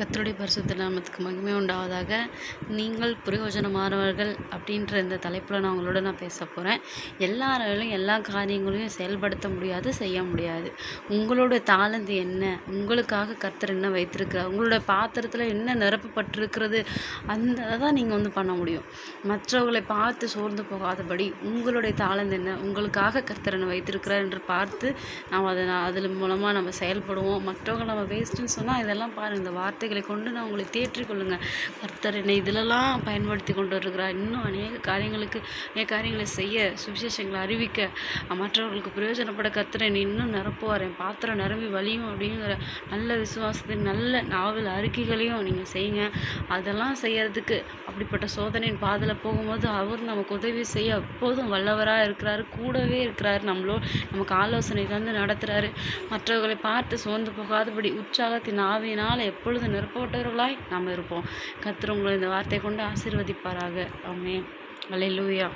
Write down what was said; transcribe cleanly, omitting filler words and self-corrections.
கர்த்தருடைய பரிசுத்த நாமத்துக்கு மகிமை உண்டாவதாக. நீங்கள் பிரயோஜனமானவர்கள் அப்படின்ற இந்த தலைப்பில் நான் பேச போகிறேன். எல்லாராலையும் எல்லா காரியங்களையும் செயல்படுத்த முடியாது, செய்ய முடியாது. உங்களோட தாளந்து என்ன, உங்களுக்காக கர்த்தர் என்ன வைத்திருக்கிறார், உங்களோட பாத்திரத்தில் என்ன நிரப்பப்பட்டிருக்கிறது, அந்த தான் நீங்கள் பண்ண முடியும். மற்றவர்களை பார்த்து சோர்ந்து போகாதபடி உங்களுடைய தாளந்து என்ன, உங்களுக்காக கர்த்தர் என்ன வைத்திருக்கிறார் என்று பார்த்து அதில் மூலமாக நம்ம செயல்படுவோம். மற்றவங்களை நம்ம வேஸ்ட்டுன்னு சொன்னால் இதெல்லாம் பாருங்கள், இந்த வார்த்தைகளை கொண்டு நான் உங்களை தேற்றிக்கொள்ளுங்கள். கர்த்தர் என்னை இதிலெல்லாம் பயன்படுத்தி கொண்டு வருகிறார். இன்னும் அநேக காரியங்களை செய்ய, சுவிசேஷங்களை அறிவிக்க, மற்றவர்களுக்கு பிரயோஜனப்பட கர்த்தர் என்னை இன்னும் நிரப்புவார். என் பாத்திரம் நிரம்பி வலியும் அப்படிங்கிற நல்ல விசுவாசத்தின் நல்ல நாவல் அறிக்கைகளையும் நீங்கள் செய்யுங்க. அதெல்லாம் செய்யறதுக்கு அப்படிப்பட்ட சோதனையின் பாதையில் போகும்போது அவர் நமக்கு உதவி செய்ய எப்போதும் வல்லவராக இருக்கிறாரு, கூடவே இருக்கிறாரு. நமக்கு ஆலோசனை தந்து நடத்துகிறாரு. மற்றவர்களை பார்த்து சோர்ந்து போகாதபடி உற்சாகத்தின் ஆவியினால் எப்பொழுதும் நிரப்பப்பட்டவர்களாய் நாம் இருப்போம். கர்த்தர் உங்களை இந்த வார்த்தை கொண்டு ஆசீர்வதிப்பாராக. ஆமென். அல்லேலூயா.